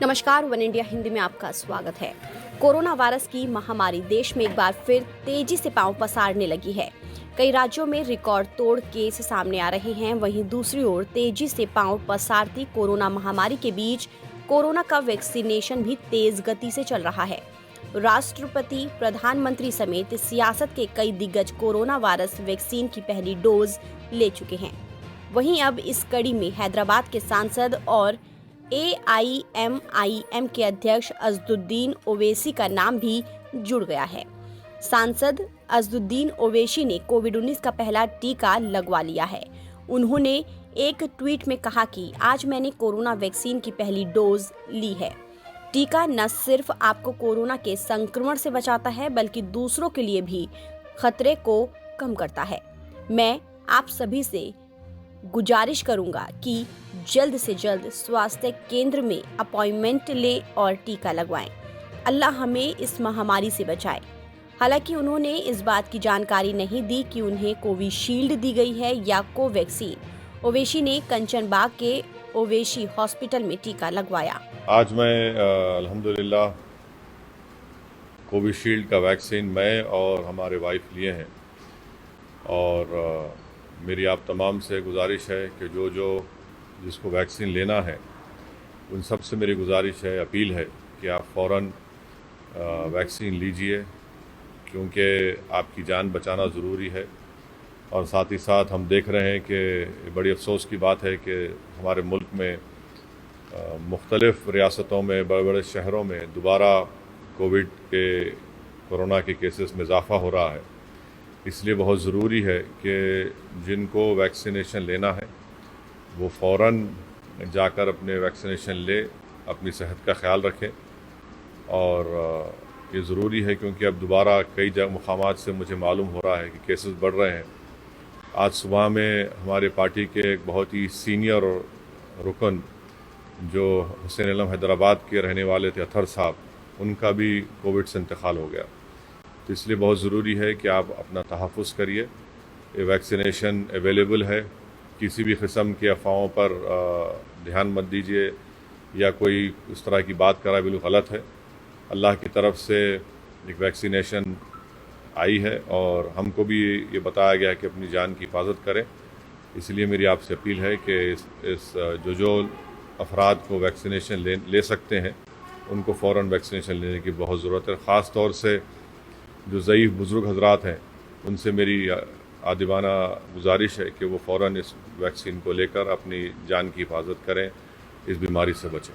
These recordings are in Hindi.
नमस्कार, वन इंडिया हिंदी में आपका स्वागत है। कोरोना वायरस की महामारी देश में एक बार फिर तेजी से पांव पसारने लगी है। कई राज्यों में रिकॉर्ड तोड़ केस सामने आ रहे हैं। वहीं दूसरी ओर तेजी से पांव पसारती कोरोना महामारी के बीच कोरोना का वैक्सीनेशन भी तेज गति से चल रहा है। राष्ट्रपति, प्रधानमंत्री समेत सियासत के कई दिग्गज कोरोना वायरस वैक्सीन की पहली डोज ले चुके हैं। वहीं अब इस कड़ी में हैदराबाद के सांसद और AIMIM के अध्यक्ष अज़दुद्दीन ओवैसी का नाम भी जुड़ गया है। सांसद अज़दुद्दीन ओवैसी ने कोविड-19 का पहला टीका लगवा लिया है। उन्होंने एक ट्वीट में कहा कि आज मैंने कोरोना वैक्सीन की पहली डोज ली है। टीका न सिर्फ आपको कोरोना के संक्रमण से बचाता है, बल्कि दूसरों के लिए भी खतरे को कम करता है। मैं आप सभी से गुजारिश करूंगा कि जल्द से जल्द स्वास्थ्य केंद्र में अपॉइंटमेंट लें और टीका लगवाएं। अल्लाह हमें इस महामारी से बचाए। हालांकि उन्होंने इस बात की जानकारी नहीं दी कि उन्हें कोविशील्ड दी गई है या कोवैक्सीन। ओवैसी ने कंचनबाग के ओवैसी हॉस्पिटल में टीका लगवाया। आज मैं अल्हम्दुलिल्लाह कोविशील्ड का वैक्सीन मैं और हमारे वाइफ लिए हैं और मेरी आप तमाम से गुजारिश है कि जो जिसको वैक्सीन लेना है उन सब से मेरी गुजारिश है, अपील है कि आप फ़ौरन वैक्सीन लीजिए, क्योंकि आपकी जान बचाना ज़रूरी है। और साथ ही साथ हम देख रहे हैं कि बड़ी अफसोस की बात है कि हमारे मुल्क में मुख्तलिफ़ रियासतों में, बड़े बड़े शहरों में दोबारा कोरोना के केसेस में इजाफ़ा हो रहा है। इसलिए बहुत ज़रूरी है कि जिनको वैक्सीनेशन लेना है वो फ़ौरन जाकर अपने वैक्सीनेशन ले, अपनी सेहत का ख्याल रखें। और ये ज़रूरी है क्योंकि अब दोबारा कई मुकामात से मुझे मालूम हो रहा है कि केसेस बढ़ रहे हैं। आज सुबह में हमारे पार्टी के एक बहुत ही सीनियर रुकन जो हुसैन आलम हैदराबाद के रहने वाले थे, अतहर साहब, उनका भी कोविड से इंतकाल हो गया। तो इसलिए बहुत ज़रूरी है कि आप अपना तहफ़्फ़ुज़ करिए। ये वैक्सीनेशन अवेलेबल है, किसी भी किस्म की अफवाहों पर ध्यान मत दीजिए या कोई उस तरह की बात करा बिल्कुल गलत है। अल्लाह की तरफ से एक वैक्सीनेशन आई है और हमको भी ये बताया गया है कि अपनी जान की हिफाजत करें। इसलिए मेरी आपसे अपील है कि इस जो अफराद को वैक्सीनेशन ले सकते हैं उनको फ़ौरन वैक्सीनेशन लेने की बहुत ज़रूरत है। ख़ास तौर से जो ज़ईफ़ बुज़ुर्ग हज़रात हैं उनसे मेरी आदिबाना गुजारिश है कि वो फ़ौरन इस वैक्सीन को लेकर अपनी जान की हिफाजत करें, इस बीमारी से बचें।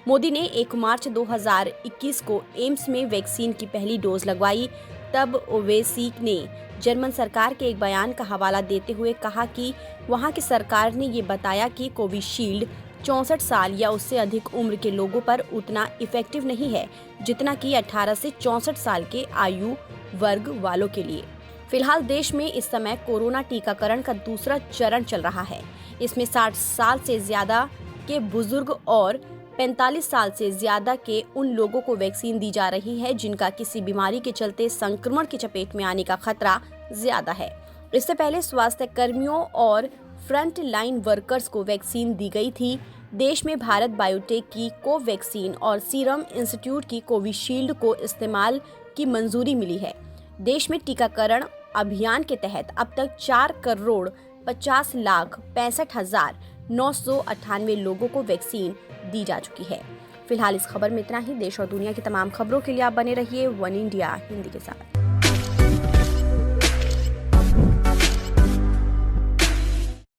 मोदी ने 1 मार्च 2021 को एम्स में वैक्सीन की पहली डोज लगवाई। तब ओवैसी ने जर्मन सरकार के एक बयान का हवाला देते हुए कहा कि वहां की सरकार ने ये बताया कि कोविशील्ड 64 साल या उससे अधिक उम्र के लोगों पर उतना इफेक्टिव नहीं है जितना कि 18 से 64 साल के आयु वर्ग वालों के लिए। फिलहाल देश में इस समय कोरोना टीकाकरण का दूसरा चरण चल रहा है। इसमें 60 साल से ज्यादा के बुजुर्ग और 45 साल से ज्यादा के उन लोगों को वैक्सीन दी जा रही है जिनका किसी बीमारी के चलते संक्रमण की चपेट में आने का खतरा ज्यादा है। इससे पहले स्वास्थ्य कर्मियों और फ्रंट लाइन वर्कर्स को वैक्सीन दी गई थी। देश में भारत बायोटेक की कोवैक्सीन और सीरम इंस्टीट्यूट की कोविशील्ड को इस्तेमाल की मंजूरी मिली है। देश में टीकाकरण अभियान के तहत अब तक 4,50,65,998 लोगों को वैक्सीन दी जा चुकी है। फिलहाल इस खबर में इतना ही। देश और दुनिया की तमाम खबरों के लिए आप बने रहिए वन इंडिया हिंदी के साथ।